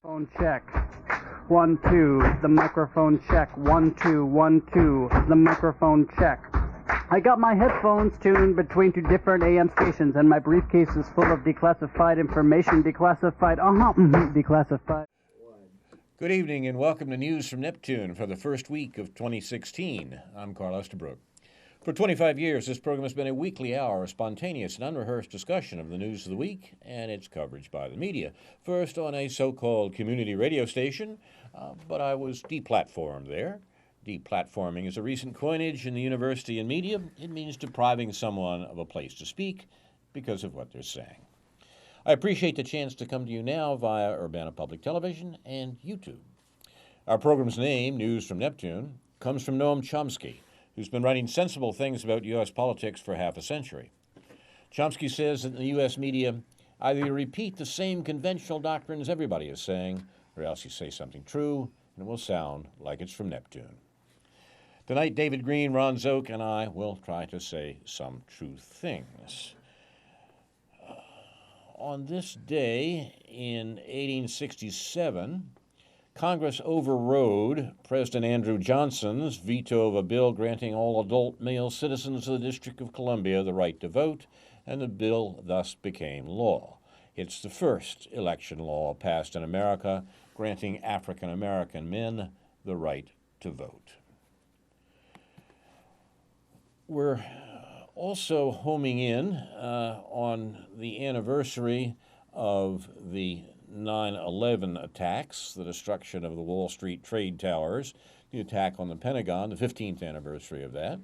Phone check. 1, 2. The microphone check. 1, 2, 1, 2. The microphone check. I got my headphones tuned between two different AM stations, and my briefcase is full of declassified information. Declassified. Good evening and welcome to News from Neptune for the first week of 2016. I'm Carl Estabrook. For 25 years, this program has been a weekly hour of spontaneous and unrehearsed discussion of the news of the week and its coverage by the media. First on a so-called community radio station, but I was deplatformed there. Deplatforming is a recent coinage in the university and media. It means depriving someone of a place to speak because of what they're saying. I appreciate the chance to come to you now via Urbana Public Television and YouTube. Our program's name, News from Neptune, comes from Noam Chomsky, who's been writing sensible things about U.S. politics for half a century. Chomsky says that the U.S. media either repeat the same conventional doctrines everybody is saying, or else you say something true, and it will sound like it's from Neptune. Tonight, David Green, Ron Zoke, and I will try to say some true things. On this day in 1867, Congress overrode President Andrew Johnson's veto of a bill granting all adult male citizens of the District of Columbia the right to vote, and the bill thus became law. It's the first election law passed in America granting African American men the right to vote. We're also homing in on the anniversary of the 9/11 attacks, the destruction of the Wall Street trade towers, the attack on the Pentagon, the 15th anniversary of that.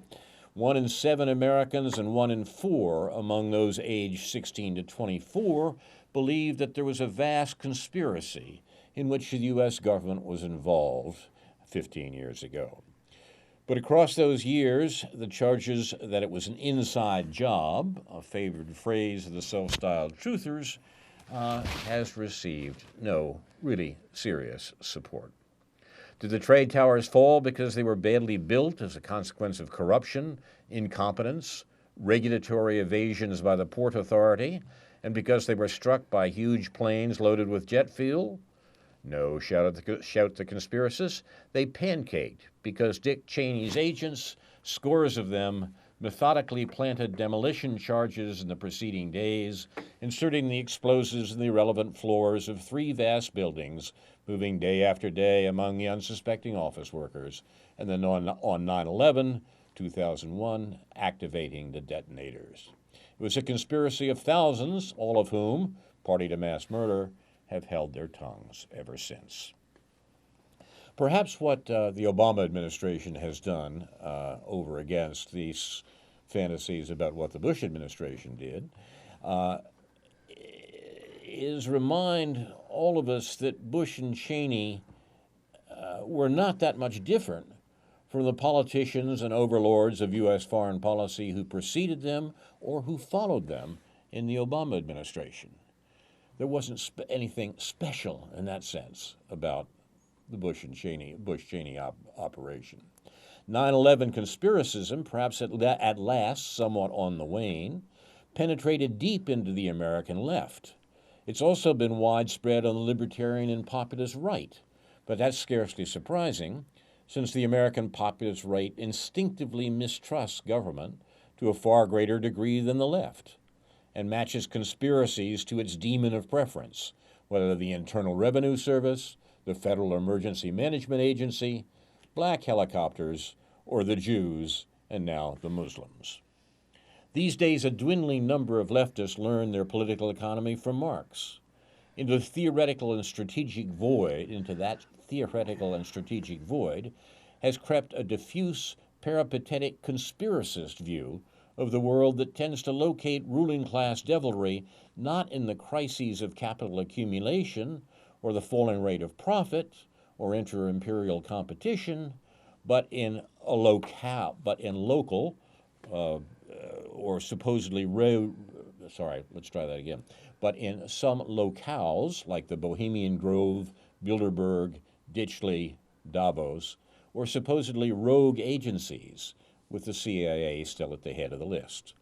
1 in 7 Americans and 1 in 4 among those aged 16 to 24 believed that there was a vast conspiracy in which the U.S. government was involved 15 years ago. But across those years, the charges that it was an inside job, a favored phrase of the self-styled truthers, has received no really serious support. Did the trade towers fall because they were badly built as a consequence of corruption, incompetence, regulatory evasions by the Port Authority, and because they were struck by huge planes loaded with jet fuel? No, shout the conspiracists. They pancaked because Dick Cheney's agents, scores of them, methodically planted demolition charges in the preceding days, inserting the explosives in the irrelevant floors of 3 vast buildings, moving day after day among the unsuspecting office workers, and then on 9/11, 2001, activating the detonators. It was a conspiracy of thousands, all of whom, party to mass murder, have held their tongues ever since. Perhaps what the Obama administration has done over against these fantasies about what the Bush administration did is remind all of us that Bush and Cheney were not that much different from the politicians and overlords of U.S. foreign policy who preceded them or who followed them in the Obama administration. There wasn't anything special in that sense about the Bush-Cheney operation. 9/11 conspiracism, perhaps at last somewhat on the wane, penetrated deep into the American left. It's also been widespread on the libertarian and populist right, but that's scarcely surprising, since the American populist right instinctively mistrusts government to a far greater degree than the left, and matches conspiracies to its demon of preference, whether the Internal Revenue Service, the Federal Emergency Management Agency, black helicopters, or the Jews, and now the Muslims. These days, a dwindling number of leftists learn their political economy from Marx. Into that theoretical and strategic void has crept a diffuse, peripatetic conspiracist view of the world that tends to locate ruling class devilry not in the crises of capital accumulation or the falling rate of profit or inter-imperial competition, but in some locales like the Bohemian Grove, Bilderberg, Ditchley, Davos, or supposedly rogue agencies, with the CIA still at the head of the list.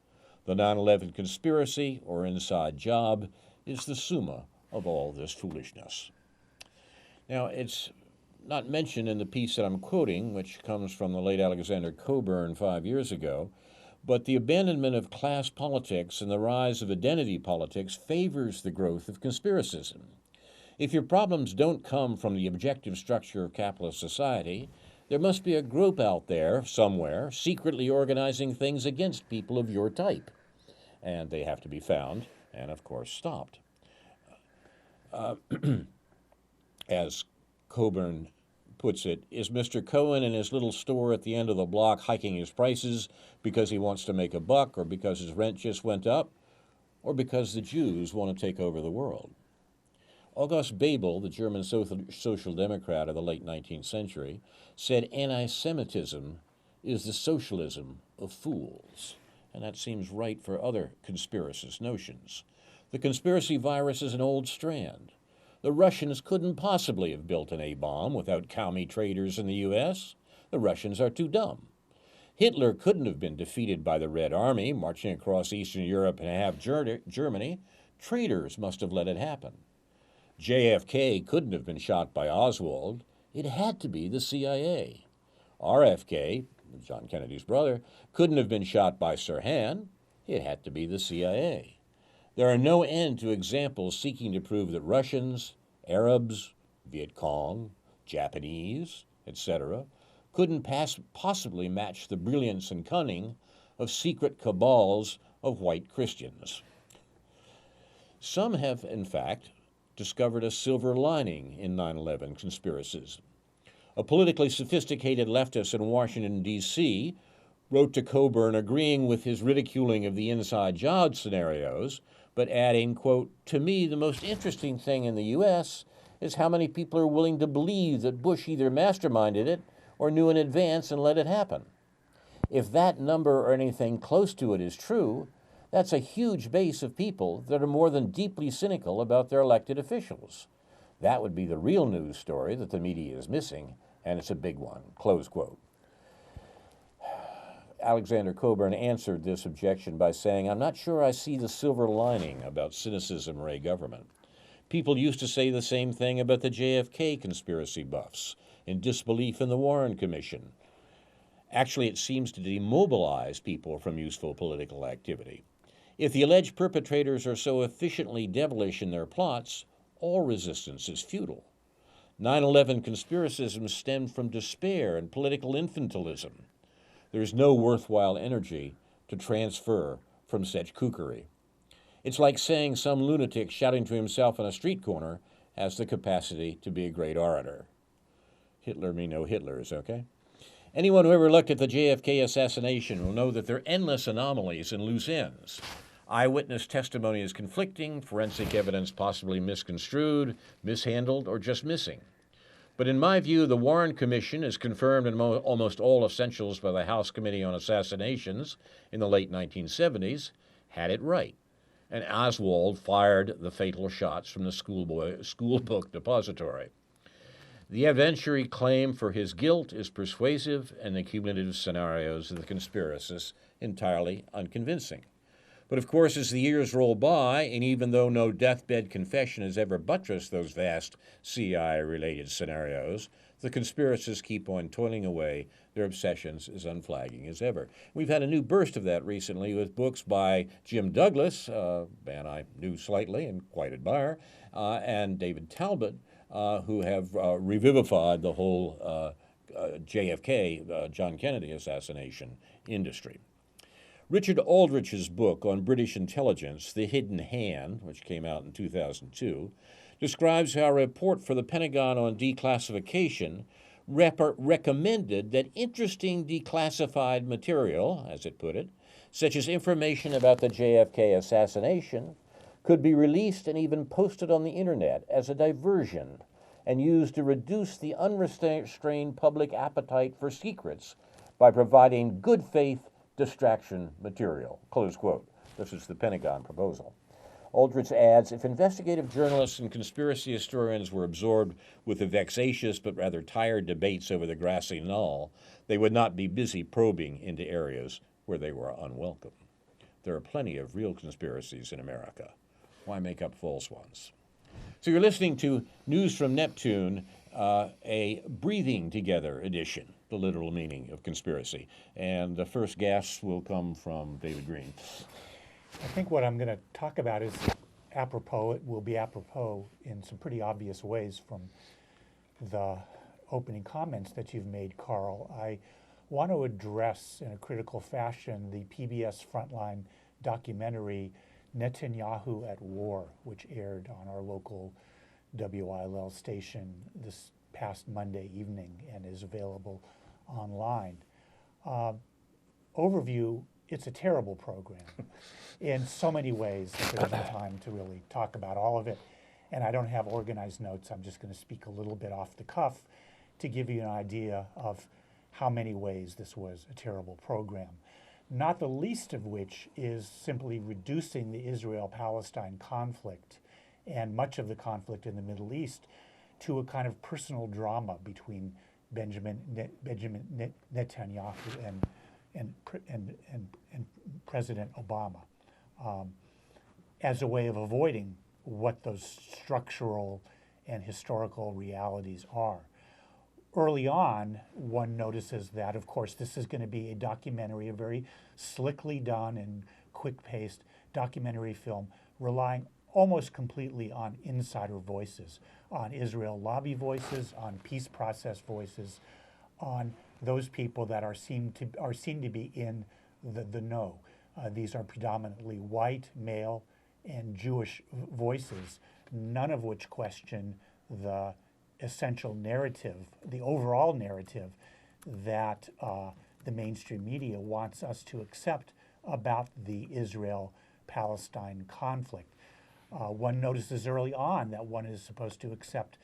The 9/11 conspiracy, or inside job, is the summa of all this foolishness. Now, it's not mentioned in the piece that I'm quoting, which comes from the late Alexander Cockburn 5 years ago, but the abandonment of class politics and the rise of identity politics favors the growth of conspiracism. If your problems don't come from the objective structure of capitalist society, there must be a group out there somewhere secretly organizing things against people of your type. And they have to be found and, of course, stopped. As Cockburn puts it, is Mr. Cohen in his little store at the end of the block hiking his prices because he wants to make a buck, or because his rent just went up, or because the Jews want to take over the world? August Bebel, the German social democrat of the late 19th century, said anti-Semitism is the socialism of fools. And that seems right for other conspiracist notions. The conspiracy virus is an old strand. The Russians couldn't possibly have built an A-bomb without commie traders in the U.S. The Russians are too dumb. Hitler couldn't have been defeated by the Red Army marching across Eastern Europe and half Germany. Traitors must have let it happen. JFK couldn't have been shot by Oswald. It had to be the CIA. RFK, John Kennedy's brother, couldn't have been shot by Sirhan. It had to be the CIA. There are no end to examples seeking to prove that Russians, Arabs, Viet Cong, Japanese, etc., couldn't possibly match the brilliance and cunning of secret cabals of white Christians. Some have, in fact, discovered a silver lining in 9/11 conspiracies. A politically sophisticated leftist in Washington, D.C., wrote to Cockburn agreeing with his ridiculing of the inside job scenarios, but adding, quote, "To me, the most interesting thing in the U.S. is how many people are willing to believe that Bush either masterminded it or knew in advance and let it happen. If that number or anything close to it is true, that's a huge base of people that are more than deeply cynical about their elected officials. That would be the real news story that the media is missing, and it's a big one," close quote. Alexander Cockburn answered this objection by saying, "I'm not sure I see the silver lining about cynicism or a government. People used to say the same thing about the JFK conspiracy buffs in disbelief in the Warren Commission. Actually, it seems to demobilize people from useful political activity. If the alleged perpetrators are so efficiently devilish in their plots, all resistance is futile. 9/11 conspiracism stemmed from despair and political infantilism. There is no worthwhile energy to transfer from such kookery. It's like saying some lunatic shouting to himself on a street corner has the capacity to be a great orator." Hitler me no Hitlers, okay? Anyone who ever looked at the JFK assassination will know that there are endless anomalies and loose ends. Eyewitness testimony is conflicting, forensic evidence possibly misconstrued, mishandled, or just missing. But in my view, the Warren Commission, as confirmed in almost all essentials by the House Committee on Assassinations in the late 1970s, had it right. And Oswald fired the fatal shots from the school book depository. The evidentiary claim for his guilt is persuasive, and the cumulative scenarios of the conspiracists entirely unconvincing. But of course, as the years roll by, and even though no deathbed confession has ever buttressed those vast CIA-related scenarios, the conspiracists keep on toiling away, their obsessions as unflagging as ever. We've had a new burst of that recently with books by Jim Douglas, a man I knew slightly and quite admire, and David Talbot, who have revivified the whole JFK, John Kennedy assassination industry. Richard Aldrich's book on British intelligence, The Hidden Hand, which came out in 2002, describes how a report for the Pentagon on declassification recommended that interesting declassified material, as it put it, such as information about the JFK assassination, could be released and even posted on the internet as a diversion and used to reduce the unrestrained public appetite for secrets by providing good faith distraction material, close quote. This is the Pentagon proposal. Aldrich adds, if investigative journalists and conspiracy historians were absorbed with the vexatious but rather tired debates over the grassy knoll, they would not be busy probing into areas where they were unwelcome. There are plenty of real conspiracies in America. Why make up false ones? So you're listening to News from Neptune, a breathing together edition, the literal meaning of conspiracy. And the first guess will come from David Green. I think what I'm going to talk about is apropos. It will be apropos in some pretty obvious ways from the opening comments that you've made, Carl. I want to address in a critical fashion the PBS Frontline documentary Netanyahu at War, which aired on our local WILL station this past Monday evening and is available online. Overview, it's a terrible program in so many ways that there isn't time to really talk about all of it. And I don't have organized notes. I'm just going to speak a little bit off the cuff to give you an idea of how many ways this was a terrible program. Not the least of which is simply reducing the Israel-Palestine conflict and much of the conflict in the Middle East to a kind of personal drama between Benjamin Netanyahu and President Obama, as a way of avoiding what those structural and historical realities are. Early on, one notices that, of course, this is going to be a documentary, a very slickly done and quick-paced documentary film, relying almost completely on insider voices, on Israel lobby voices, on peace process voices, on those people that are seen to be in the know. These are predominantly white, male, and Jewish voices, none of which question the essential narrative, the overall narrative that the mainstream media wants us to accept about the Israel-Palestine conflict. One notices early on that one is supposed to accept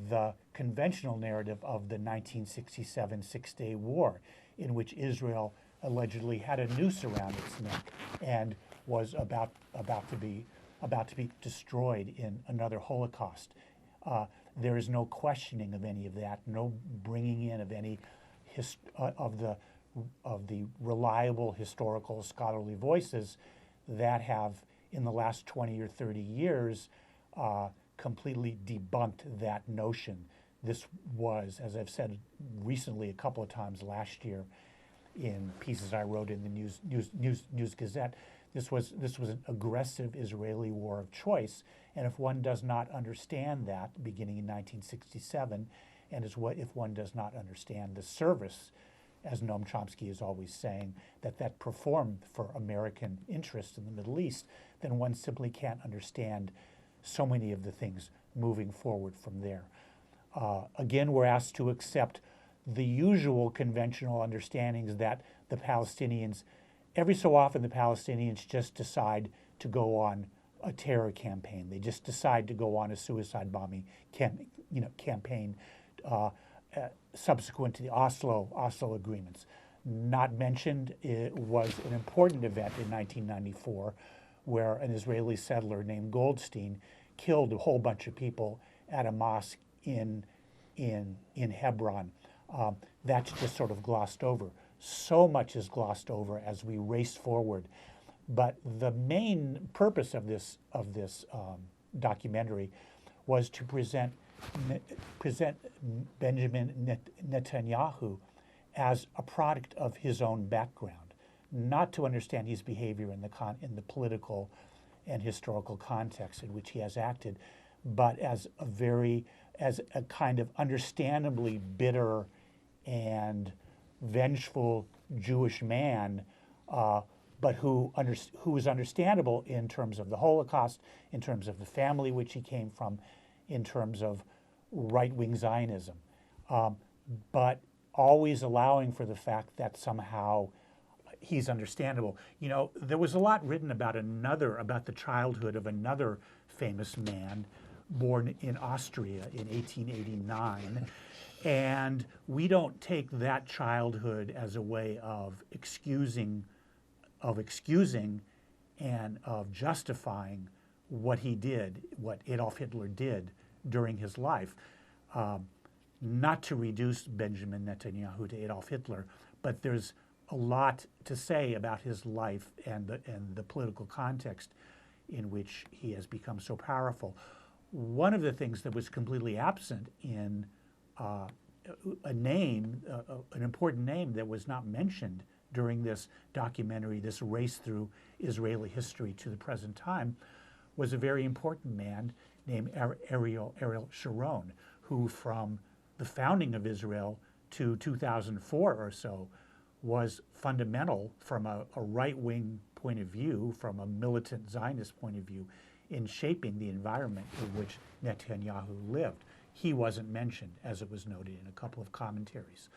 the conventional narrative of the 1967 Six-Day War, in which Israel allegedly had a noose around its neck and was about to be destroyed in another Holocaust. There is no questioning of any of that, no bringing in of any of the reliable historical scholarly voices that have, in the last 20 or 30 years, completely debunked that notion. This was, as I've said recently a couple of times last year in pieces I wrote in the News Gazette, this was an aggressive Israeli war of choice. And if one does not understand that, beginning in 1967, and if one does not understand the service, as Noam Chomsky is always saying, that performed for American interests in the Middle East, then one simply can't understand so many of the things moving forward from there. Again, we're asked to accept the usual conventional understandings that the Palestinians, every so often the Palestinians just decide to go on a terror campaign. They just decide to go on a suicide bombing campaign subsequent to the Oslo agreements. Not mentioned, it was an important event in 1994 where an Israeli settler named Goldstein killed a whole bunch of people at a mosque in Hebron. That's just sort of glossed over. So much is glossed over as we race forward. But the main purpose of this documentary was to present Benjamin Netanyahu as a product of his own background, not to understand his behavior in the political and historical context in which he has acted, but as a kind of understandably bitter and vengeful Jewish man, but who is understandable in terms of the Holocaust, in terms of the family which he came from, in terms of right-wing Zionism, but always allowing for the fact that somehow he's understandable. You know, there was a lot written about the childhood of another famous man born in Austria in 1889. And we don't take that childhood as a way of excusing and of justifying what he did, what Adolf Hitler did during his life. Not to reduce Benjamin Netanyahu to Adolf Hitler, but there's a lot to say about his life and the political context in which he has become so powerful. One of the things that was completely absent in a name, an important name that was not mentioned during this documentary, this race through Israeli history to the present time, was a very important man named Ariel Sharon, who from the founding of Israel to 2004 or so was fundamental from a right-wing point of view, from a militant Zionist point of view, in shaping the environment in which Netanyahu lived. He wasn't mentioned, as it was noted in a couple of commentaries.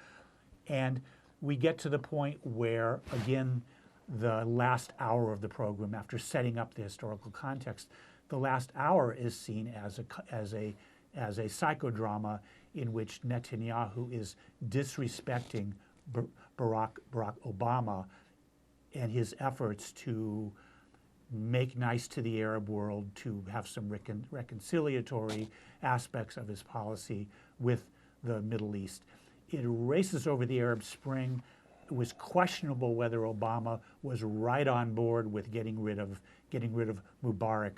And we get to the point where, again, the last hour of the program, after setting up the historical context, the last hour is seen as a psychodrama in which Netanyahu is disrespecting Barack Obama and his efforts to make nice to the Arab world, to have some reconciliatory aspects of his policy with the Middle East. It races over the Arab Spring. It was questionable whether Obama was right on board with getting rid of Mubarak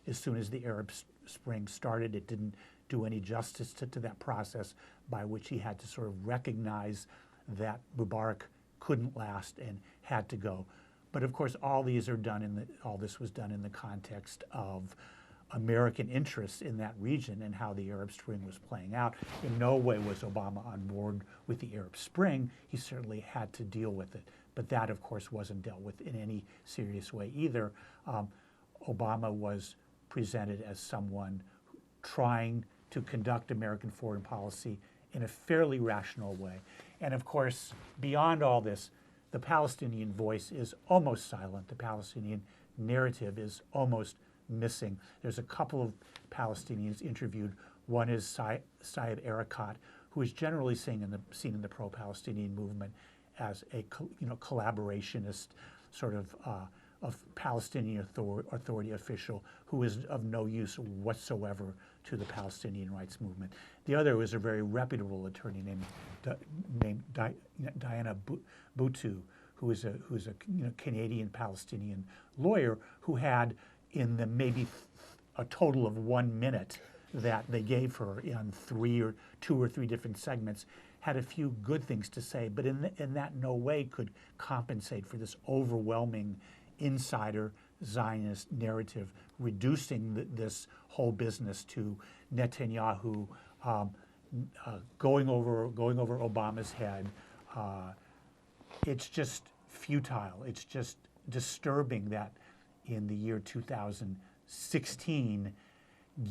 as soon as the Arab Spring started. It didn't do any justice to that process by which he had to sort of recognize that Mubarak couldn't last and had to go. But of course, all this was done in the context of American interests in that region and how the Arab Spring was playing out. In no way was Obama on board with the Arab Spring. He certainly had to deal with it. But that, of course, wasn't dealt with in any serious way either. Obama was presented as someone trying to conduct American foreign policy in a fairly rational way. And of course, beyond all this, the Palestinian voice is almost silent. The Palestinian narrative is almost missing. There's a couple of Palestinians interviewed. One is Saeb Erekat, who is generally seen in the pro-Palestinian movement as a collaborationist sort of Palestinian authority official who is of no use whatsoever to the Palestinian rights movement. The other is a very reputable attorney named Diana Boutou, who is a Canadian Palestinian lawyer who had, in the maybe a total of 1 minute that they gave her in two or three different segments, had a few good things to say, but in that no way could compensate for this overwhelming insider Zionist narrative, reducing this whole business to Netanyahu going over Obama's head. It's just futile. It's just disturbing that in the year 2016,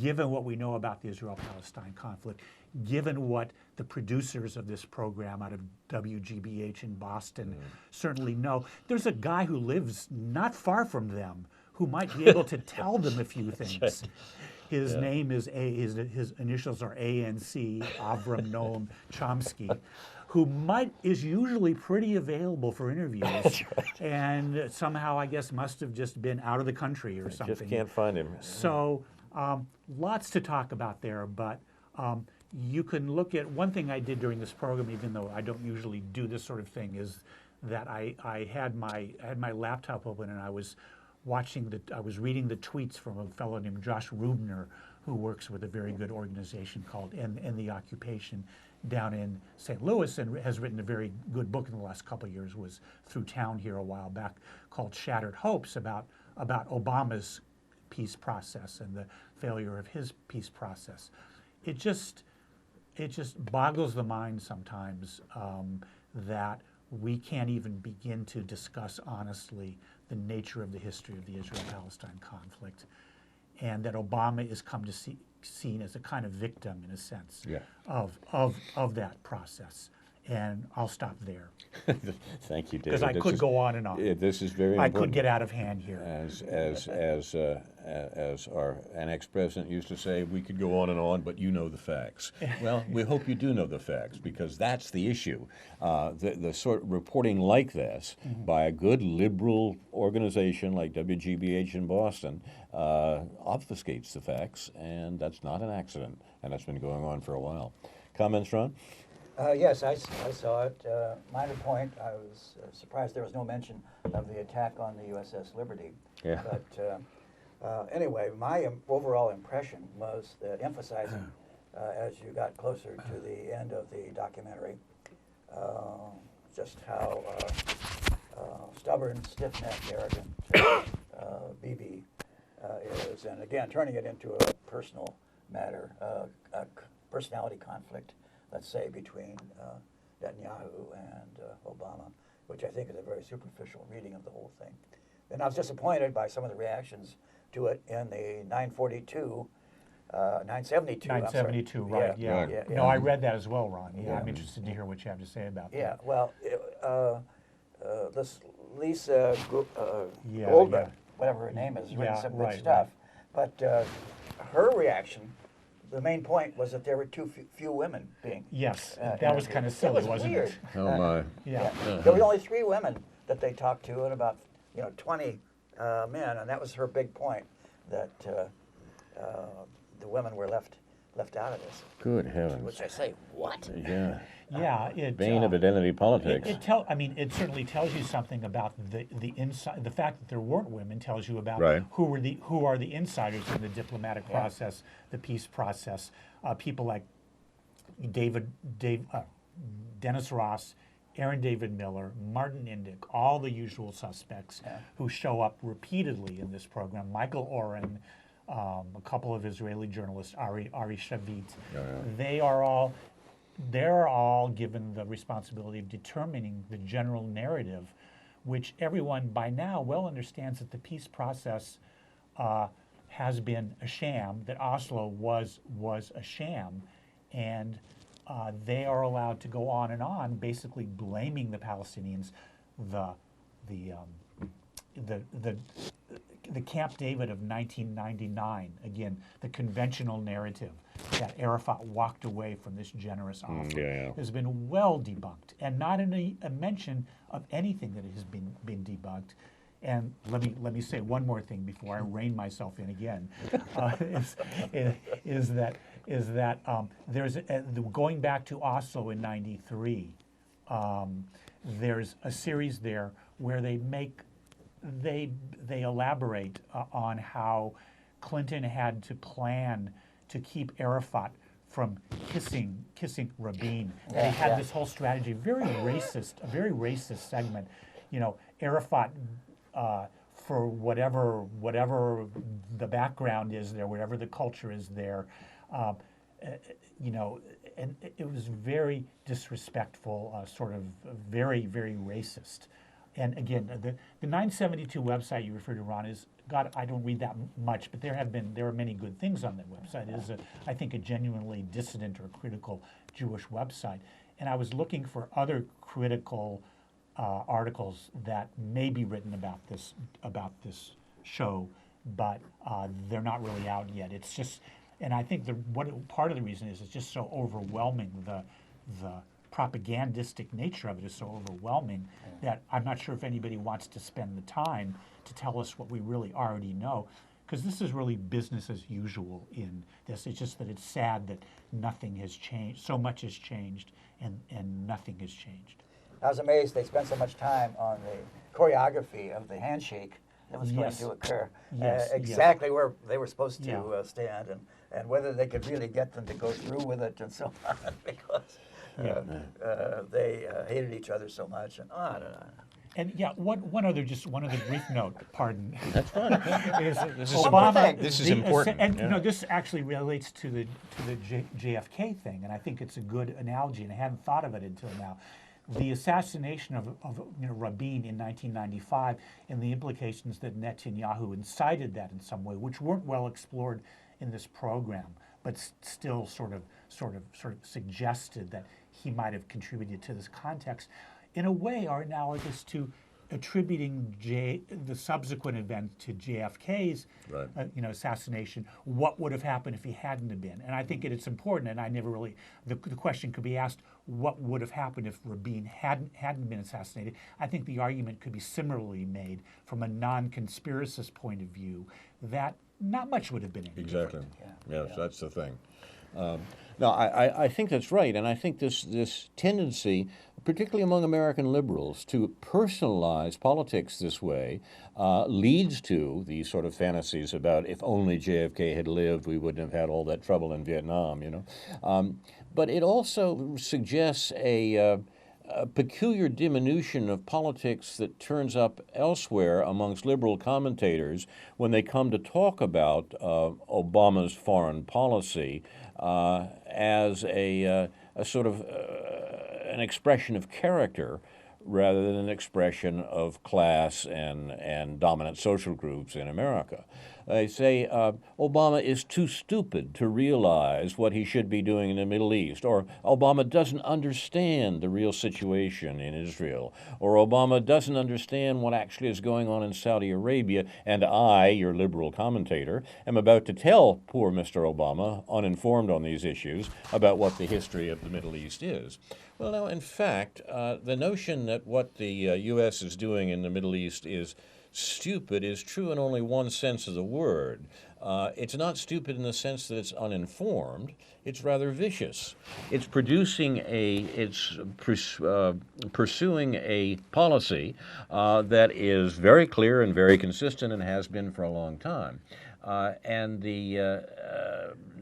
given what we know about the Israel-Palestine conflict, given what the producers of this program out of WGBH in Boston certainly know, there's a guy who lives not far from them who might be able to tell them a few things. His name is his initials are ANC, Avram Noam Chomsky, who is usually pretty available for interviews. That's right. And somehow, I guess, must have just been out of the country or something. Just can't find him. So lots to talk about there, but you can look at, one thing I did during this program, even though I don't usually do this sort of thing, is that I had my laptop open and I was reading the tweets from a fellow named Josh Rubner, who works with a very good organization called End the Occupation down in St. Louis, and has written a very good book in the last couple of years, was through town here a while back, called Shattered Hopes, about Obama's peace process and the failure of his peace process. It just boggles the mind sometimes that we can't even begin to discuss honestly the nature of the history of the Israel-Palestine conflict, and that Obama is come to seen as a kind of victim, in a sense, of that process. And I'll stop there. Thank you, David. Because I could go on and on. This is very I important. could get out of hand here. As our annex president used to say, we could go on, but you know the facts. Well, we hope you do know the facts, because that's the issue. The sort of reporting like this by a good liberal organization like WGBH in Boston obfuscates the facts, and that's not an accident, and that's been going on for a while. Comments, Ron? Yes, I saw it. Minor point, I was surprised there was no mention of the attack on the USS Liberty. Yeah. But anyway, my overall impression was emphasizing as you got closer to the end of the documentary, just how stubborn, stiff-necked, arrogant Bibi is, and again, turning it into a personal matter, a personality conflict, let's say, between Netanyahu and Obama, which I think is a very superficial reading of the whole thing. And I was disappointed by some of the reactions to it in the 972, 972. 972, I'm right? Yeah. Right. No, I read that as well, Ron. Yeah, I'm interested to hear what you have to say about Yeah, that. well, this Lisa Goldberg, whatever her name is, written some good stuff. But her reaction, the main point was that there were too few women being. Yes, that was kind of silly, wasn't weird. it? Oh my. Yeah. There were only 3 women that they talked to, and about 20 men, and that was her big point, that the women were left out of this. Good heavens. Which I say, what? Yeah. Yeah, Bane of identity politics. It certainly tells you something about the inside. The fact that there weren't women tells you about Right. who are the insiders in the diplomatic process, the peace process. People like Dennis Ross, Aaron David Miller, Martin Indyk, all the usual suspects who show up repeatedly in this program. Michael Oren, a couple of Israeli journalists, Ari Shavit. They're all given the responsibility of determining the general narrative, which everyone by now well understands that the peace process has been a sham, that Oslo was a sham, and they are allowed to go on and on, basically blaming the Palestinians, the Camp David of 1999, again, the conventional narrative that Arafat walked away from this generous offer has been well debunked, and not a mention of anything that has been debunked. And let me say one more thing before I rein myself in again, is that there's going back to Oslo in '93. There's a series there where they elaborate on how Clinton had to plan to keep Arafat from kissing Rabin. They had this whole strategy, a very racist segment. Arafat, for whatever the background is there, whatever the culture is there, and it was very disrespectful, sort of very, very racist. And again, the 972 website you referred to, Ron, is, God, I don't read that much, but there are many good things on that website. It is, I think, a genuinely dissident or critical Jewish website. And I was looking for other critical articles that may be written about this show, but they're not really out yet. It's just, and I think part of the reason is it's just so overwhelming. The propagandistic nature of it is so overwhelming that I'm not sure if anybody wants to spend the time to tell us what we really already know, because this is really business as usual in this. It's just that it's sad that nothing has changed. So much has changed, and nothing has changed. I was amazed they spent so much time on the choreography of the handshake that was going to occur. Exactly where they were supposed to stand, and whether they could really get them to go through with it and so on, because they hated each other so much, and on and on. And one other brief note. Pardon. That's fine. This is Obama. This is important. And this actually relates to the JFK thing, and I think it's a good analogy, and I hadn't thought of it until now. The assassination of Rabin in 1995, and the implications that Netanyahu incited that in some way, which weren't well explored in this program, but still sort of suggested that he might have contributed to this context, in a way are analogous to attributing the subsequent event to JFK's assassination. What would have happened if he hadn't have been? And I think it's important, and I never really, the question could be asked, what would have happened if Rabin hadn't been assassinated? I think the argument could be similarly made from a non-conspiracist point of view, that not much would have been any different. Yes, that's the thing. No, I think that's right, and I think this tendency, particularly among American liberals, to personalize politics this way leads to these sort of fantasies about if only JFK had lived, we wouldn't have had all that trouble in Vietnam, you know. But it also suggests a peculiar diminution of politics that turns up elsewhere amongst liberal commentators when they come to talk about Obama's foreign policy as a sort of an expression of character rather than an expression of class and dominant social groups in America. They say Obama is too stupid to realize what he should be doing in the Middle East, or Obama doesn't understand the real situation in Israel, or Obama doesn't understand what actually is going on in Saudi Arabia, and I, your liberal commentator, am about to tell poor Mr. Obama, uninformed on these issues, about what the history of the Middle East is. Well, now, in fact, the notion that what the U.S. is doing in the Middle East is stupid is true in only one sense of the word. It's not stupid in the sense that it's uninformed. It's rather vicious. It's pursuing a policy that is very clear and very consistent and has been for a long time. And the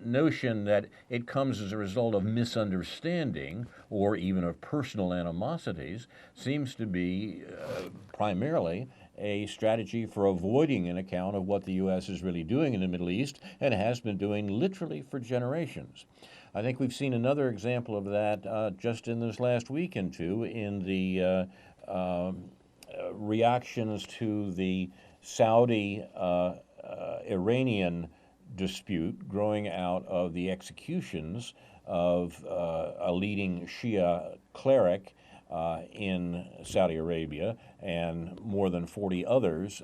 notion that it comes as a result of misunderstanding or even of personal animosities seems to be primarily a strategy for avoiding an account of what the U.S. is really doing in the Middle East and has been doing literally for generations. I think we've seen another example of that just in this last week and two in the reactions to the Saudi Iranian dispute growing out of the executions of a leading Shia cleric in Saudi Arabia and more than 40 others,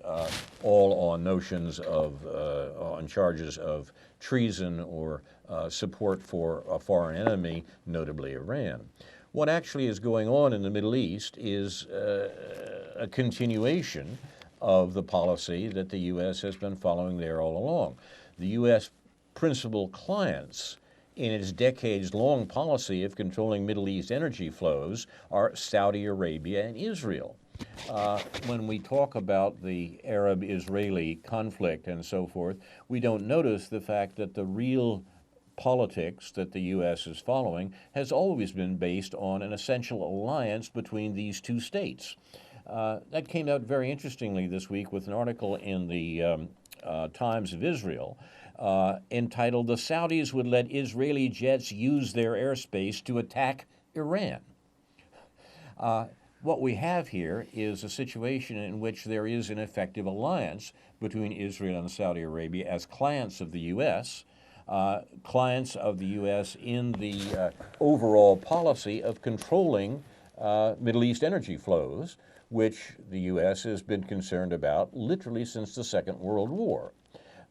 all on notions of, on charges of treason or support for a foreign enemy, notably Iran. What actually is going on in the Middle East is a continuation of the policy that the U.S. has been following there all along. The U.S. principal clients in its decades-long policy of controlling Middle East energy flows are Saudi Arabia and Israel. When we talk about the Arab-Israeli conflict and so forth, we don't notice the fact that the real politics that the U.S. is following has always been based on an essential alliance between these two states. That came out very interestingly this week with an article in the Times of Israel entitled, "The Saudis Would Let Israeli Jets Use Their Airspace to Attack Iran." What we have here is a situation in which there is an effective alliance between Israel and Saudi Arabia as clients of the U.S., clients of the U.S. in the overall policy of controlling Middle East energy flows, which the U.S. has been concerned about literally since the Second World War.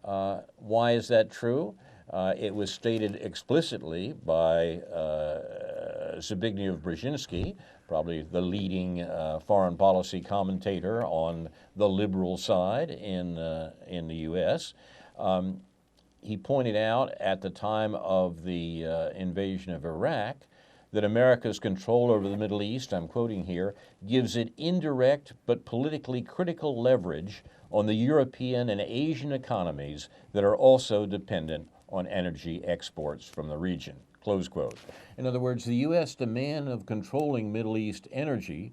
Why is that true? It was stated explicitly by Zbigniew Brzezinski, probably the leading foreign policy commentator on the liberal side in the U.S. He pointed out at the time of the invasion of Iraq that America's control over the Middle East, I'm quoting here, gives it indirect but politically critical leverage on the European and Asian economies that are also dependent on energy exports from the region, close quote. In other words, the U.S. demand of controlling Middle East energy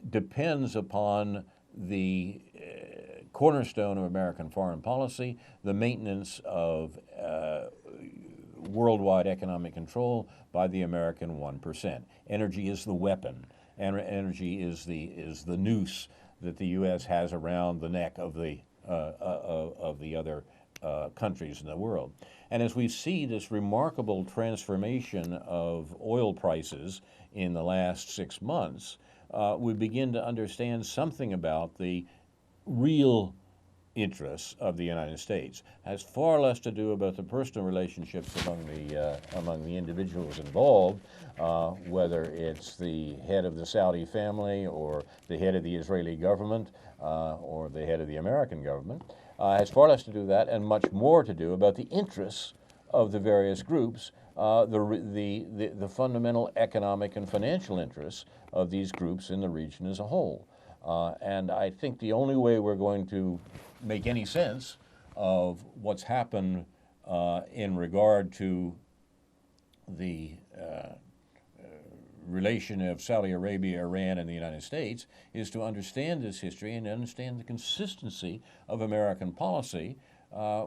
depends upon the cornerstone of American foreign policy, the maintenance of worldwide economic control by the American 1%. Energy is the weapon, and energy is the noose that the U.S. has around the neck of the other countries in the world. And as we see this remarkable transformation of oil prices in the last 6 months, we begin to understand something about the real interests of the United States. It has far less to do about the personal relationships among the individuals involved, whether it's the head of the Saudi family or the head of the Israeli government or the head of the American government. It has far less to do with that and much more to do about the interests of the various groups, the fundamental economic and financial interests of these groups in the region as a whole. And I think the only way we're going to make any sense of what's happened in regard to the relation of Saudi Arabia, Iran, and the United States is to understand this history and understand the consistency of American policy,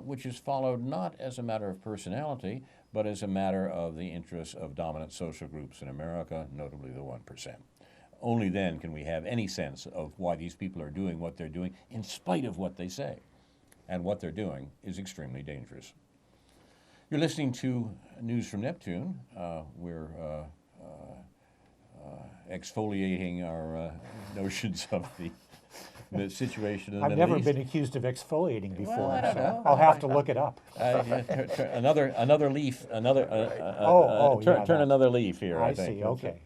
which is followed not as a matter of personality, but as a matter of the interests of dominant social groups in America, notably the 1%. Only then can we have any sense of why these people are doing what they're doing in spite of what they say. And what they're doing is extremely dangerous. You're listening to News from Neptune. We're exfoliating our notions of the situation in the I've Middle never East. been accused of exfoliating before, Well, I don't know. I'll have to look it up. Another leaf, yeah, turn another leaf here. I think. see. Okay.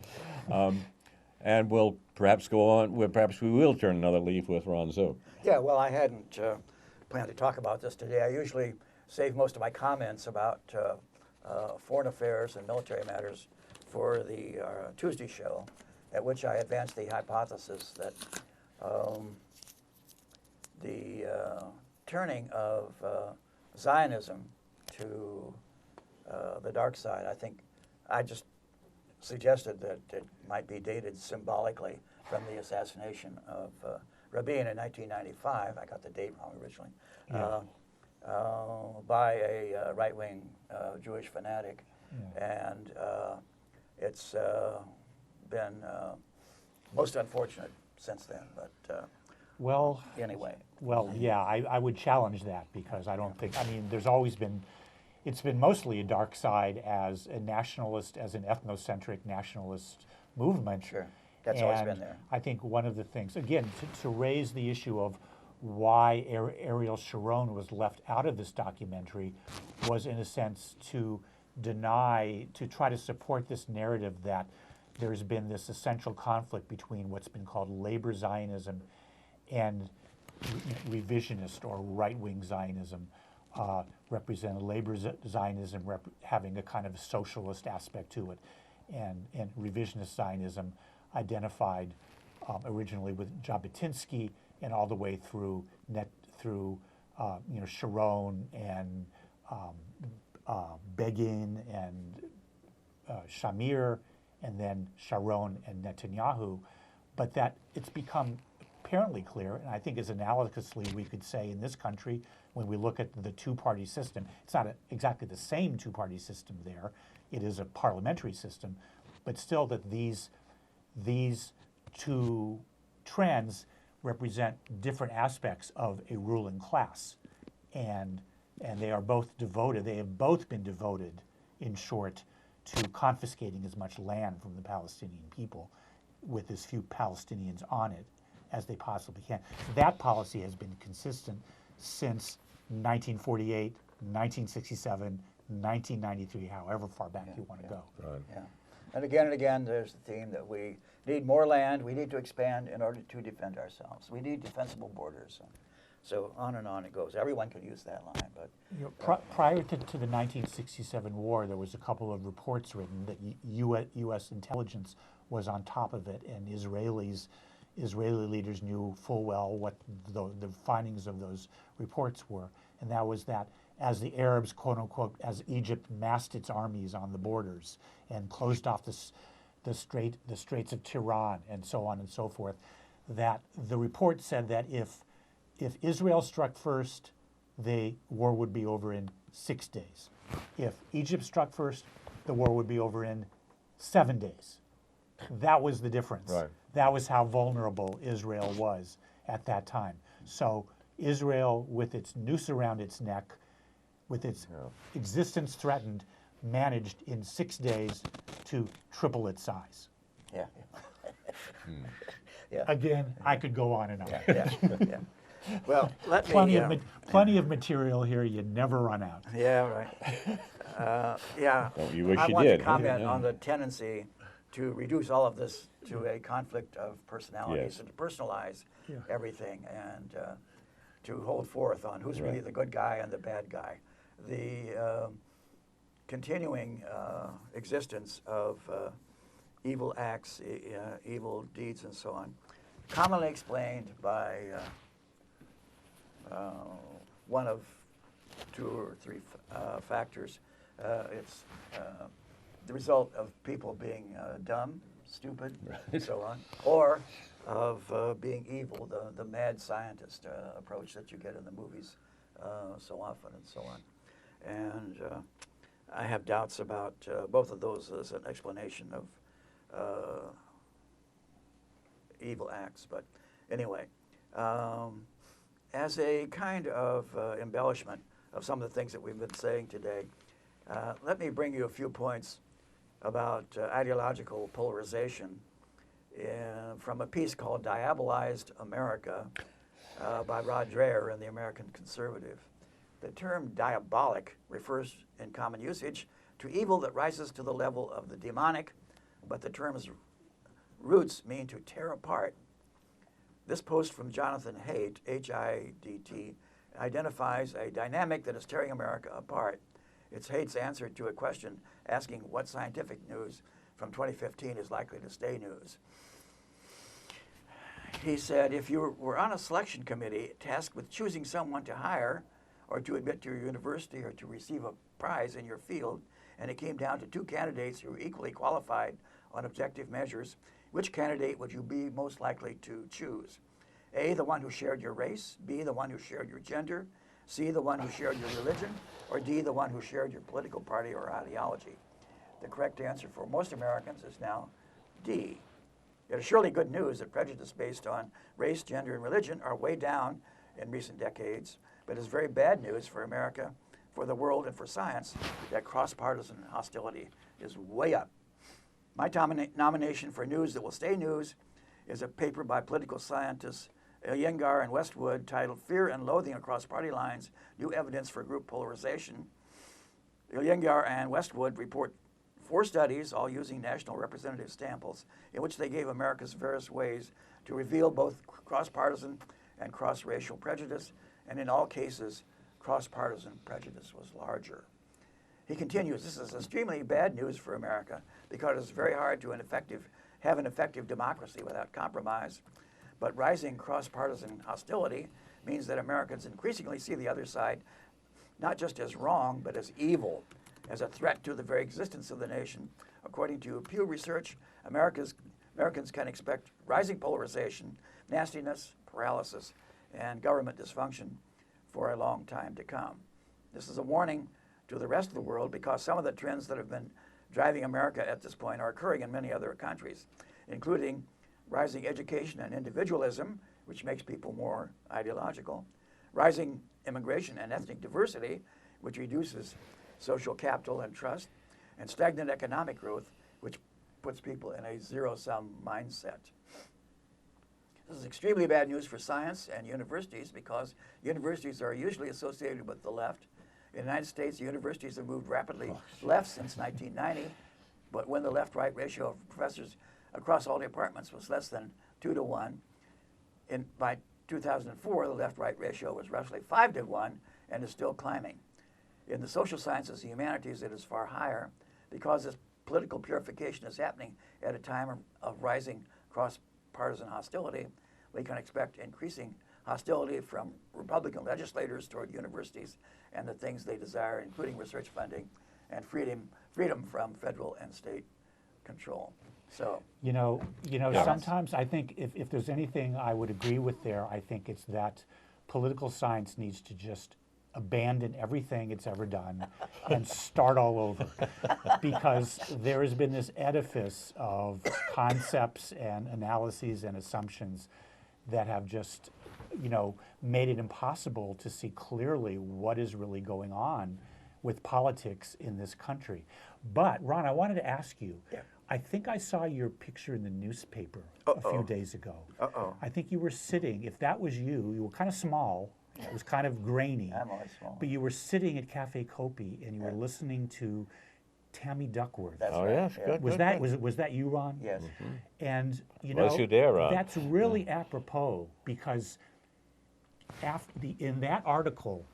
And we'll perhaps go on. Perhaps we will turn another leaf with Ron Zook. Yeah, well, I hadn't planned to talk about this today. I usually save most of my comments about foreign affairs and military matters for the Tuesday show, at which I advanced the hypothesis that the turning of Zionism to the dark side, I think I just suggested that it might be dated symbolically from the assassination of Rabin in 1995. I got the date wrong originally. Yeah. By a right-wing Jewish fanatic, and it's been most unfortunate since then. But Well, anyway, yeah, I would challenge that because I don't think, there's always been, it's been mostly a dark side as a nationalist, as an ethnocentric nationalist movement. sure, that's always been there. I think one of the things, again, to raise the issue of why Ariel Sharon was left out of this documentary was, in a sense, to try to support this narrative that there's been this essential conflict between what's been called labor Zionism and revisionist or right-wing Zionism. Represented labor Zionism having a kind of a socialist aspect to it, and revisionist Zionism identified originally with Jabotinsky and all the way through Sharon and Begin and Shamir, and then Sharon and Netanyahu, but that it's become apparently clear, and I think as analogously we could say in this country, when we look at the two-party system, it's not exactly the same two-party system there, it is a parliamentary system, but still that these two trends represent different aspects of a ruling class, and they are both devoted, they have both been devoted, in short, to confiscating as much land from the Palestinian people with as few Palestinians on it as they possibly can. That policy has been consistent since 1948, 1967, 1993, however far back you want to go. Right. Yeah, and again, there's the theme that we need more land, we need to expand in order to defend ourselves. We need defensible borders. So on and on it goes. Everyone could use that line, but Prior to the 1967 war, there was a couple of reports written that U.S. intelligence was on top of it, and Israeli leaders knew full well what the findings of those reports were, and that was that as the Arabs, quote unquote, as Egypt massed its armies on the borders and closed off the Straits of Tiran and so on and so forth, that the report said that if Israel struck first, the war would be over in 6 days. If Egypt struck first, the war would be over in 7 days. That was the difference. Right. That was how vulnerable Israel was at that time. So Israel, with its noose around its neck, with its existence threatened, managed in 6 days to triple its size. yeah. Yeah. Again, I could go on and on. Yeah. Well, let me. Plenty of material here. You never run out. Yeah, right. Yeah. Well, you wish I you want did. to comment Yeah. on the tendency to reduce all of this to a conflict of personalities Yes. and to personalize everything and to hold forth on who's really the good guy and the bad guy. continuing existence of evil acts, evil deeds, and so on, commonly explained by one of two or three factors. It's the result of people being dumb, stupid, and so on, or of being evil, the mad scientist approach that you get in the movies so often and so on. And I have doubts about both of those as an explanation of evil acts. But anyway, as a kind of embellishment of some of the things that we've been saying today, let me bring you a few points about ideological polarization from a piece called Diabolized America by Rod Dreher in the American Conservative. The term diabolic refers in common usage to evil that rises to the level of the demonic, but the term's roots mean to tear apart. This post from Jonathan Haidt, H-I-D-T, identifies a dynamic that is tearing America apart. It's Haidt's answer to a question asking what scientific news from 2015 is likely to stay news. He said, if you were on a selection committee tasked with choosing someone to hire or to admit to your university or to receive a prize in your field, and it came down to two candidates who were equally qualified on objective measures, which candidate would you be most likely to choose? A, the one who shared your race, B, the one who shared your gender, C, the one who shared your religion, or D, the one who shared your political party or ideology? The correct answer for most Americans is now D. It is surely good news that prejudice based on race, gender, and religion are way down in recent decades, but it's very bad news for America, for the world, and for science that cross-partisan hostility is way up. My nomination for news that will stay news is a paper by political scientists Iyengar and Westwood titled Fear and Loathing Across Party Lines, New Evidence for Group Polarization. Iyengar and Westwood report 4 studies, all using national representative samples, in which they gave America's various ways to reveal both cross-partisan and cross-racial prejudice, and in all cases, cross-partisan prejudice was larger. He continues, this is extremely bad news for America because it's very hard to have an effective democracy without compromise. But rising cross-partisan hostility means that Americans increasingly see the other side not just as wrong, but as evil, as a threat to the very existence of the nation. According to Pew Research, Americans can expect rising polarization, nastiness, paralysis, and government dysfunction for a long time to come. This is a warning to the rest of the world because some of the trends that have been driving America at this point are occurring in many other countries, including rising education and individualism, which makes people more ideological, rising immigration and ethnic diversity, which reduces social capital and trust, and stagnant economic growth, which puts people in a zero-sum mindset. This is extremely bad news for science and universities because universities are usually associated with the left. In the United States, universities have moved rapidly left since 1990, but when the left-right ratio of professors across all departments was less than 2 to 1, by 2004, the left-right ratio was roughly 5 to 1 and is still climbing. In the social sciences and humanities, it is far higher because this political purification is happening at a time of rising cross-partisan hostility. We can expect increasing hostility from Republican legislators toward universities and the things they desire, including research funding and freedom from federal and state control. So, sometimes I think if there's anything I would agree with there, I think it's that political science needs to just abandon everything it's ever done and start all over, because there has been this edifice of concepts and analyses and assumptions that have just, made it impossible to see clearly what is really going on with politics in this country. But Ron, I wanted to ask you, I think I saw your picture in the newspaper a few days ago. I think you were sitting, if that was you, you were kind of small, it was kind of grainy. I'm always small. But you were sitting at Cafe Kopi and you were listening to Tammy Duckworth. That's Oh, right. yes, good. Was that you, Ron? Yes. And Was you there, Ron? that's really apropos because in that article,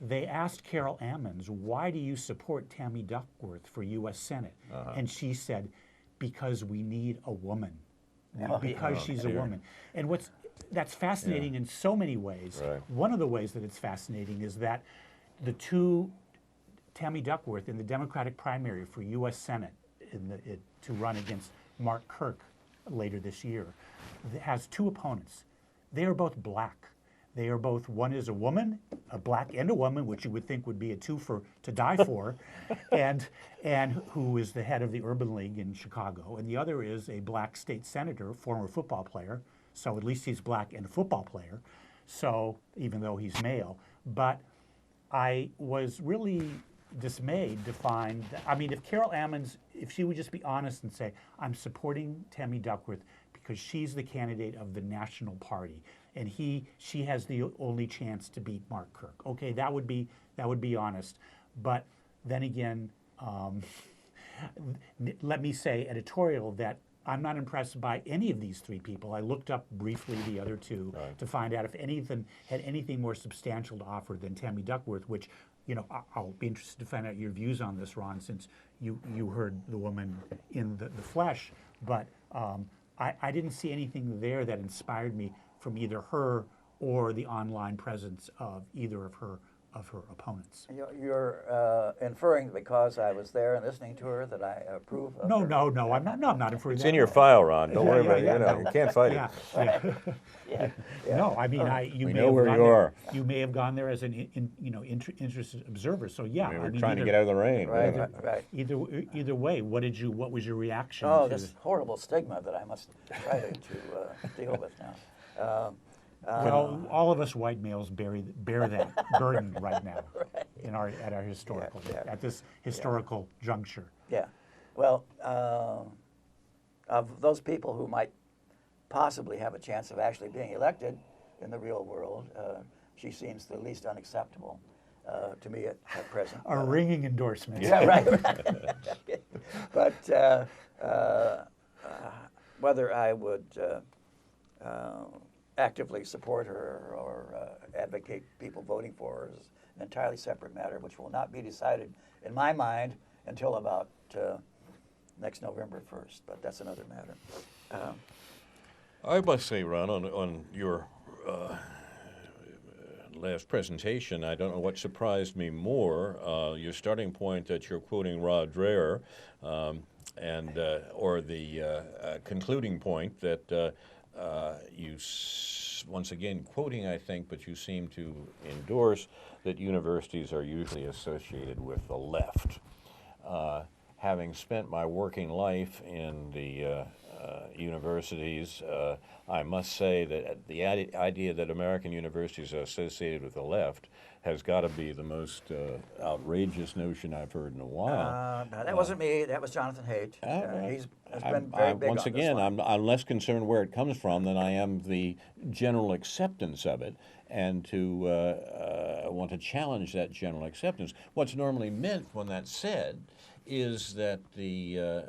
they asked Carol Ammons, why do you support Tammy Duckworth for U.S. Senate? And she said, because we need a woman. Because she's a woman. And that's fascinating in so many ways. Right. One of the ways that it's fascinating is that the two, Tammy Duckworth in the Democratic primary for U.S. Senate to run against Mark Kirk later this year, has two opponents. They are both black. They are both, one is a woman, a black and a woman, which you would think would be a twofer to die for, and who is the head of the Urban League in Chicago. And the other is a black state senator, former football player. So at least he's black and a football player. So even though he's male, but I was really dismayed to find that, I mean, if Carol Ammons, if she would just be honest and say, I'm supporting Tammy Duckworth because she's the candidate of the National Party, and she has the only chance to beat Mark Kirk. Okay, that would be honest. But then again, let me say editorial that I'm not impressed by any of these three people. I looked up briefly the other two to find out if any of them had anything more substantial to offer than Tammy Duckworth, which, you know, I'll be interested to find out your views on this, Ron, since you heard the woman in the flesh. But I didn't see anything there that inspired me from either her or the online presence of either of her opponents. You're inferring because I was there and listening to her that I approve of No, her. no, I'm not. No, I'm not inferring. It's that. in your file, Ron. Don't worry about it. yeah, You know, you can't fight Yeah, it. yeah. No, I mean, you We may know have where gone you there. are. You may have gone there as an interested observer. So yeah, We were trying to get out of the rain. Right, really. right. Either way, what was your reaction? Oh, to this horrible stigma that I must try to deal with now. Well, all of us white males bear that burden right now at our historical at this historical juncture. Yeah. Well, of those people who might possibly have a chance of actually being elected in the real world, she seems the least unacceptable to me at present. A ringing endorsement. Yeah, right. But whether I would actively support her or advocate people voting for her is an entirely separate matter, which will not be decided, in my mind, until about next November 1st. But that's another matter. I must say, Ron, on your last presentation, I don't know what surprised me more, your starting point that you're quoting Rod Dreher, or the concluding point that once again quoting, I think, but you seem to endorse that universities are usually associated with the left. Having spent my working life in the universities, I must say that the idea that American universities are associated with the left has got to be the most outrageous notion I've heard in a while. No, that wasn't me. That was Jonathan Haidt. He's been very big once on again, this one. I'm less concerned where it comes from than I am the general acceptance of it, and to want to challenge that general acceptance. What's normally meant when that's said is that the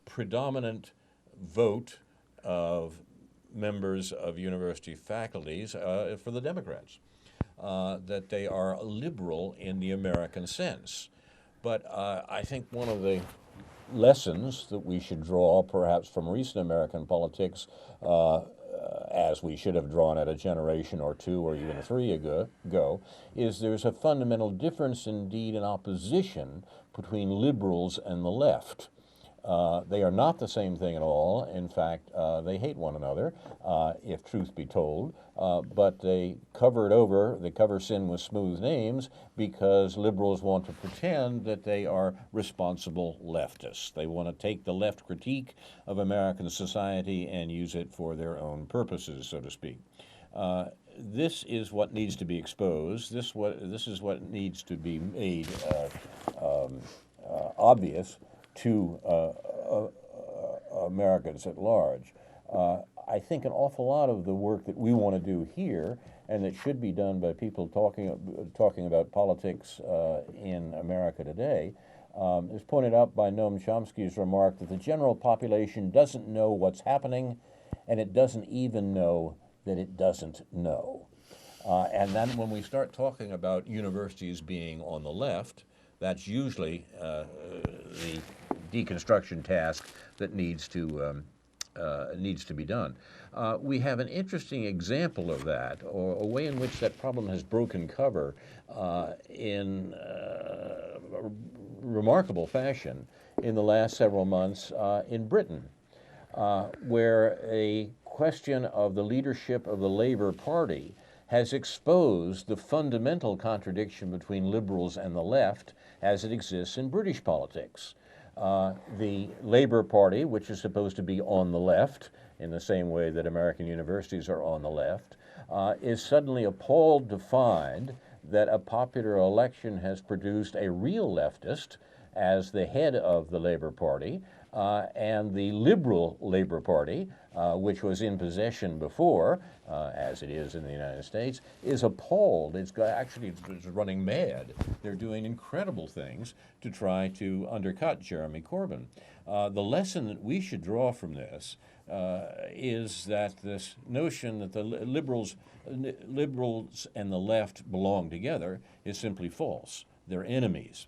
predominant vote of members of university faculties for the Democrats, that they are liberal in the American sense. But I think one of the lessons that we should draw perhaps from recent American politics, as we should have drawn it a generation or two or even three ago, is there's a fundamental difference indeed in opposition between liberals and the left. They are not the same thing at all. In fact, they hate one another, if truth be told, but they cover sin with smooth names because liberals want to pretend that they are responsible leftists. They want to take the left critique of American society and use it for their own purposes, so to speak. This is what needs to be exposed. This is what needs to be made obvious to Americans at large. I think an awful lot of the work that we want to do here, and that should be done by people talking about politics in America today, is pointed out by Noam Chomsky's remark that the general population doesn't know what's happening, and it doesn't even know that it doesn't know. And then when we start talking about universities being on the left, that's usually the deconstruction task that needs to be done. We have an interesting example of that, or a way in which that problem has broken cover in remarkable fashion in the last several months in Britain, where a question of the leadership of the Labour Party has exposed the fundamental contradiction between liberals and the left as it exists in British politics. The Labour Party, which is supposed to be on the left, in the same way that American universities are on the left, is suddenly appalled to find that a popular election has produced a real leftist as the head of the Labour Party, and the liberal Labour Party, which was in possession before, as it is in the United States, is appalled. It's running mad. They're doing incredible things to try to undercut Jeremy Corbyn. The lesson that we should draw from this is that this notion that the liberals and the left belong together is simply false. They're enemies.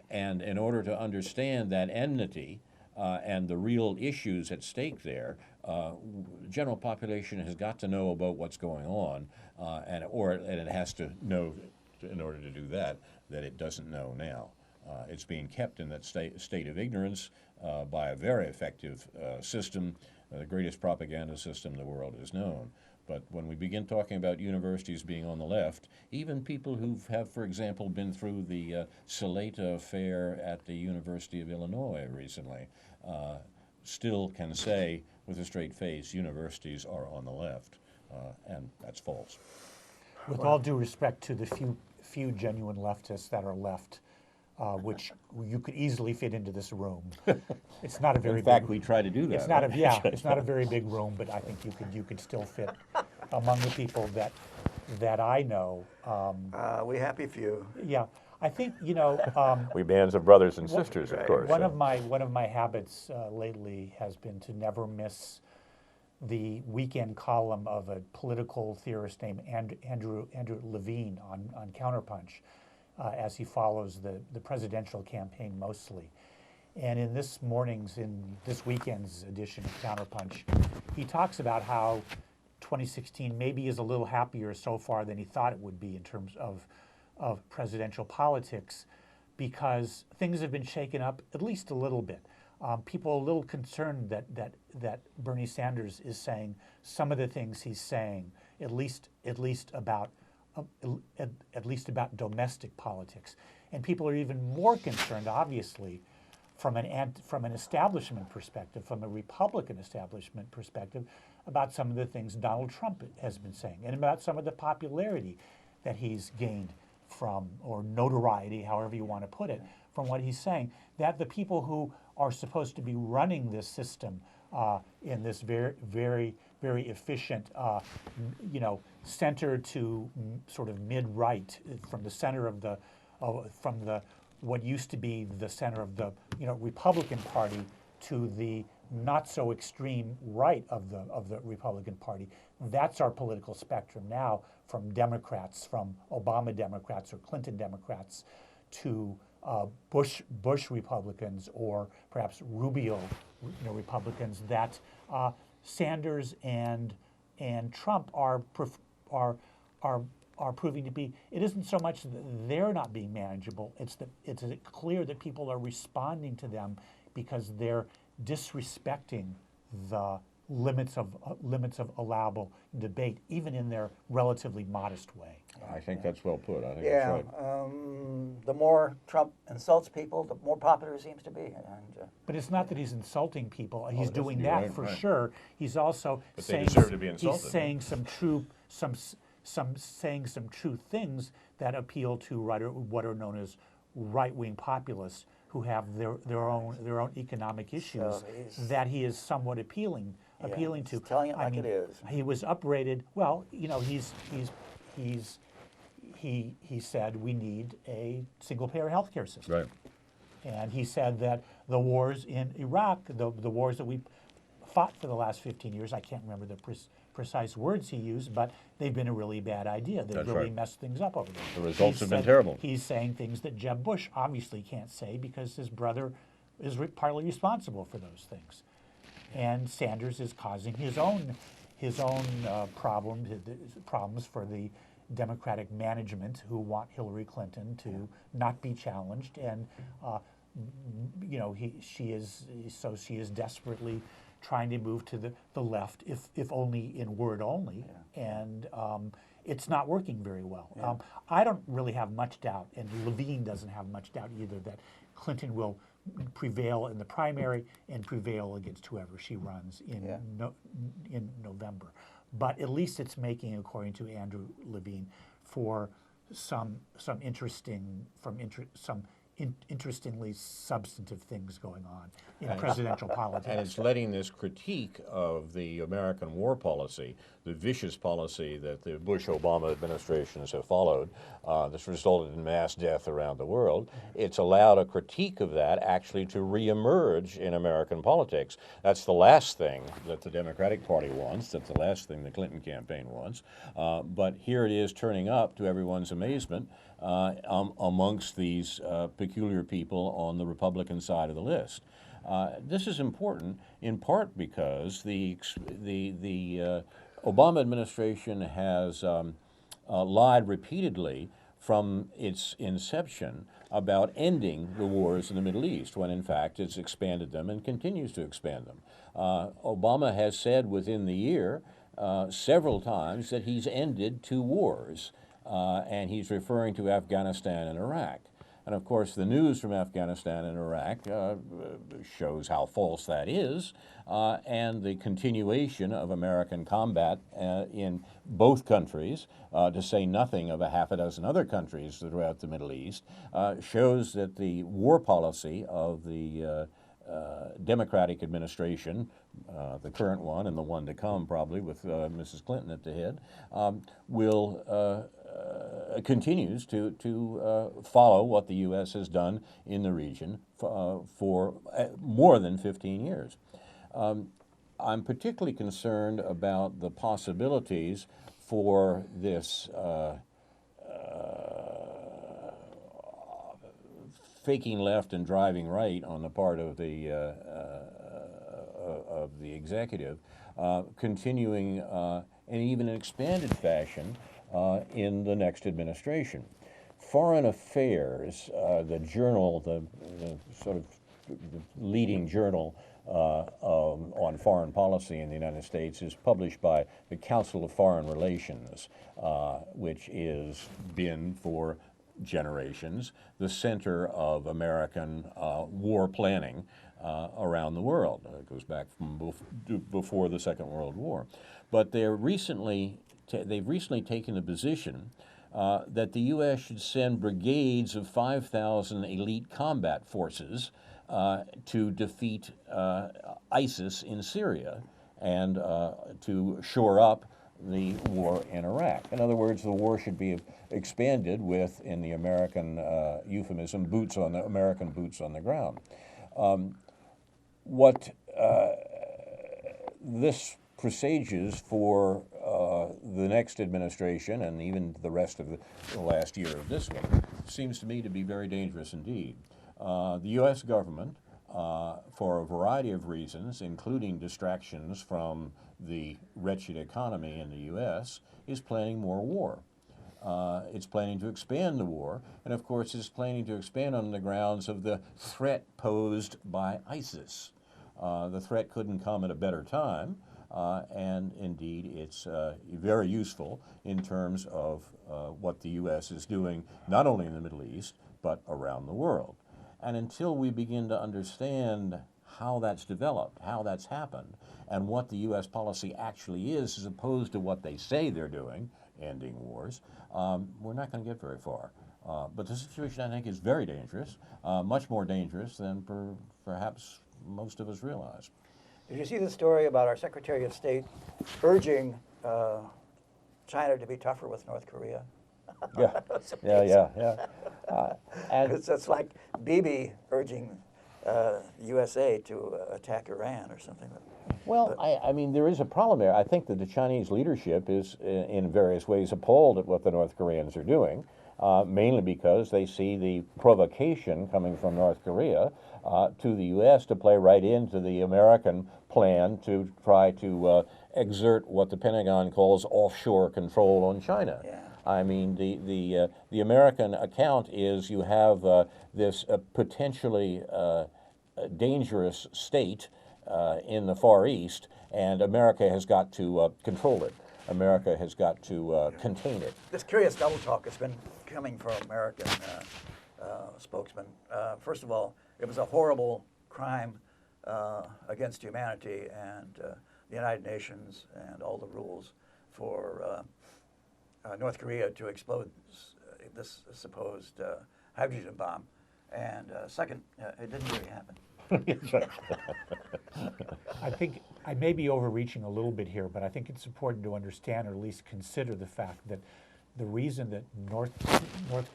And in order to understand that enmity and the real issues at stake there, the general population has got to know about what's going on, and it has to know, in order to do that it doesn't know now. It's being kept in that state of ignorance by a very effective system, the greatest propaganda system the world has known. But when we begin talking about universities being on the left, even people who have, for example, been through the Saleta affair at the University of Illinois recently, still can say with a straight face, universities are on the left, and that's false. With all due respect to the few genuine leftists that are left, which you could easily fit into this room. It's not a very In fact, we try to do that. It's not it's not a very big room, but I think you could still fit among the people that I know. We happy few. Yeah, I think We bands of brothers and sisters, of course. one of my habits lately has been to never miss the weekend column of a political theorist named Andrew Levine on Counterpunch, as he follows the presidential campaign mostly. And in this weekend's edition of Counterpunch, he talks about how 2016 maybe is a little happier so far than he thought it would be in terms of presidential politics, because things have been shaken up at least a little bit. People are a little concerned that Bernie Sanders is saying some of the things he's saying, at least about domestic politics, and people are even more concerned, obviously, from an establishment perspective, from a Republican establishment perspective, about some of the things Donald Trump has been saying, and about some of the popularity that he's gained from, or notoriety, however you want to put it, from what he's saying. That the people who are supposed to be running this system in this very, very, very efficient, center to sort of mid-right, from the center of what used to be the center of the Republican Party to the not so extreme right of the Republican Party. That's our political spectrum now, from Democrats, from Obama Democrats or Clinton Democrats, to Bush Republicans, or perhaps Rubio Republicans. That Sanders and Trump are proving to be. It isn't so much that they're not being manageable. It's clear that people are responding to them because they're disrespecting the limits of allowable debate, even in their relatively modest way. I think that's well put. I think Yeah, that's right. the more Trump insults people, the more popular he seems to be. But it's not that he's insulting people. He's that's doing you're that right, for right. sure. He's also But they saying deserve to be insulted. he's saying saying some true things that appeal to what are known as right-wing populists, who have their own economic issues So that he is somewhat appealing to. he's telling it like it is. He was upbraided. Well, he said we need a single-payer healthcare system. Right. And he said that the wars in Iraq, the wars that we fought for the last 15 years, I can't remember the precise words he used, but they've been a really bad idea. They've That's really right. messed things up over there. The results He's have been said- terrible. He's saying things that Jeb Bush obviously can't say because his brother is partly responsible for those things. And Sanders is causing his own problems for the Democratic management who want Hillary Clinton to not be challenged, and she is desperately trying to move to the left, if only in word only, and it's not working very well. I don't really have much doubt, and Levine doesn't have much doubt either, that Clinton will prevail in the primary and prevail against whoever she runs in November. But at least it's making, according to Andrew Levine, for some interestingly substantive things going on in presidential politics. And it's letting this critique of the American war policy, the vicious policy that the Bush-Obama administrations have followed, that's resulted in mass death around the world, it's allowed a critique of that actually to reemerge in American politics. That's the last thing that the Democratic Party wants. That's the last thing the Clinton campaign wants. But here it is turning up, to everyone's amazement, amongst these peculiar people on the Republican side of the list. This is important in part because the Obama administration has lied repeatedly from its inception about ending the wars in the Middle East, when in fact it's expanded them and continues to expand them. Obama has said within the year several times that he's ended 2 wars, and he's referring to Afghanistan and Iraq. And of course, the news from Afghanistan and Iraq shows how false that is, and the continuation of American combat in both countries, to say nothing of a half a dozen other countries throughout the Middle East, shows that the war policy of the Democratic administration, the current one and the one to come probably with Mrs. Clinton at the head, continues to follow what the U.S. has done in the region for more than 15 years. I'm particularly concerned about the possibilities for this faking left and driving right on the part of the executive, continuing in even an expanded fashion in the next administration. Foreign Affairs, the journal, the sort of the leading journal on foreign policy in the United States, is published by the Council of Foreign Relations, which has been for generations the center of American war planning around the world. It goes back from before the Second World War. But they've recently taken the position that the U.S. should send brigades of 5,000 elite combat forces to defeat ISIS in Syria and to shore up the war in Iraq. In other words, the war should be expanded with, in the American euphemism, American boots on the ground. What this presages for the next administration, and even the rest of the last year of this one, seems to me to be very dangerous indeed. The U.S. government, for a variety of reasons, including distractions from the wretched economy in the U.S., is planning more war. It's planning to expand the war, and of course it's planning to expand on the grounds of the threat posed by ISIS. The threat couldn't come at a better time, and indeed it's very useful in terms of what the U.S. is doing not only in the Middle East, but around the world. And until we begin to understand how that's developed, how that's happened, and what the U.S. policy actually is as opposed to what they say they're doing, ending wars, we're not going to get very far. But the situation, I think, is very dangerous, much more dangerous than perhaps most of us realize. Did you see the story about our Secretary of State urging China to be tougher with North Korea? Yeah, yeah. It's like Bibi urging USA to attack Iran or something. Well, I mean, there is a problem there. I think that the Chinese leadership is, in various ways, appalled at what the North Koreans are doing, mainly because they see the provocation coming from North Korea to the U.S. to play right into the American plan to try to exert what the Pentagon calls offshore control on China. Yeah. I mean, the American account is you have this potentially dangerous state in the Far East, and America has got to control it. America has got to contain it. This curious double talk has been coming from American spokesmen. First of all, it was a horrible crime against humanity, and the United Nations and all the rules for North Korea to explode this supposed hydrogen bomb. And second, it didn't really happen. I think I may be overreaching a little bit here, but I think it's important to understand, or at least consider, the fact that the reason that North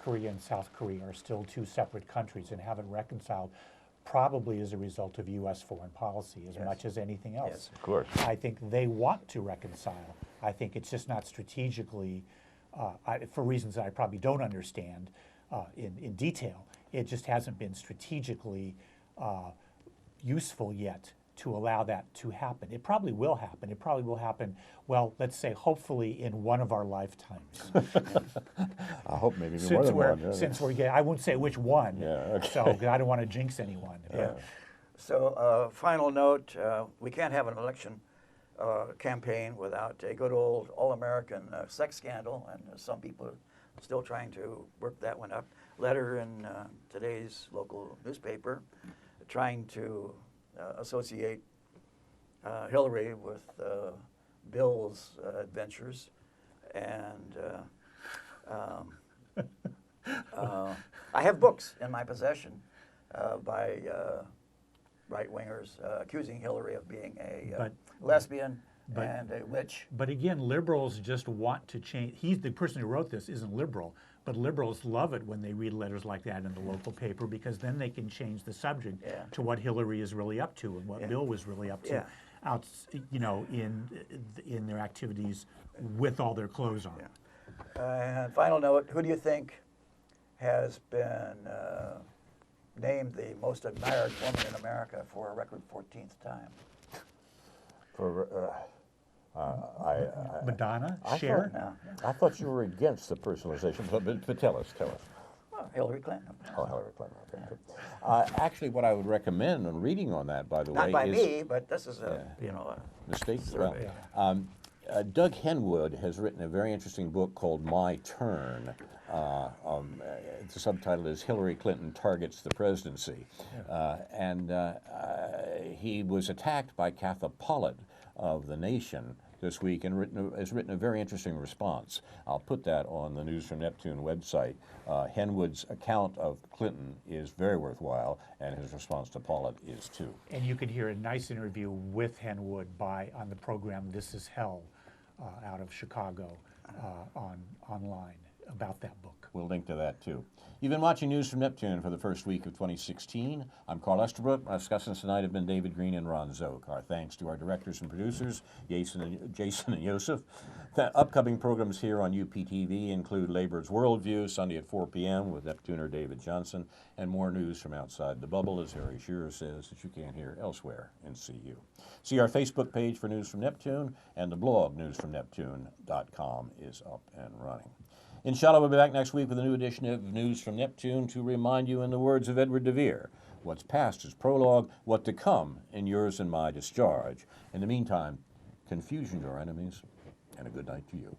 Korea and South Korea are still two separate countries and haven't reconciled probably as a result of U.S. foreign policy as much as anything else. Yes. Of course. I think they want to reconcile. I think it's just not strategically, for reasons that I probably don't understand in detail. It just hasn't been strategically useful yet to allow that to happen. It probably will happen. It probably will happen, well, let's say, hopefully in one of our lifetimes. I hope maybe more than one. Since we're getting, I won't say which one, Yeah, okay. so 'cause I don't want to jinx anyone. Yeah. So, final note: we can't have an election campaign without a good old all-American sex scandal, and some people are still trying to work that one up. Letter in today's local newspaper, trying to associate Hillary with Bill's adventures, and I have books in my possession by right-wingers accusing Hillary of being a lesbian and a witch. But again, liberals just want to change. He's the person who wrote this isn't liberal, but liberals love it when they read letters like that in the local paper, because then they can change the subject to what Hillary is really up to and what Bill was really up to, out, you know, in their activities with all their clothes on. And final note: who do you think has been named the most admired woman in America for a record 14th time? For Madonna, I Cher. I thought you were against the personalization, but tell us. Well, Hillary Clinton. Oh, Hillary Clinton. Okay, good. Actually, what I would recommend on reading on that, by the way, Not by is me, but this is a mistake. survey. Doug Henwood has written a very interesting book called My Turn. The subtitle is Hillary Clinton Targets the Presidency. And he was attacked by Katha Pollitt of The Nation this week and has written a very interesting response. I'll put that on the News from Neptune website. Henwood's account of Clinton is very worthwhile, and his response to Pollitt is too. And you can hear a nice interview with Henwood on the program This Is Hell out of Chicago online about that book. We'll link to that too. You've been watching News from Neptune for the first week of 2016. I'm Carl Estabrook. My discussants tonight have been David Green and Ron Zook. Our thanks to our directors and producers, Jason and Yosef. The upcoming programs here on UPTV include Labor's Worldview, Sunday at 4 p.m. with Neptuner David Johnson, and more news from outside the bubble, as Harry Shearer says, that you can't hear elsewhere in CU. See our Facebook page for News from Neptune, and the blog newsfromneptune.com is up and running. Inshallah, we'll be back next week with a new edition of News from Neptune to remind you, in the words of Edward de Vere, what's past is prologue, what to come in yours and my discharge. In the meantime, confusion your enemies, and a good night to you.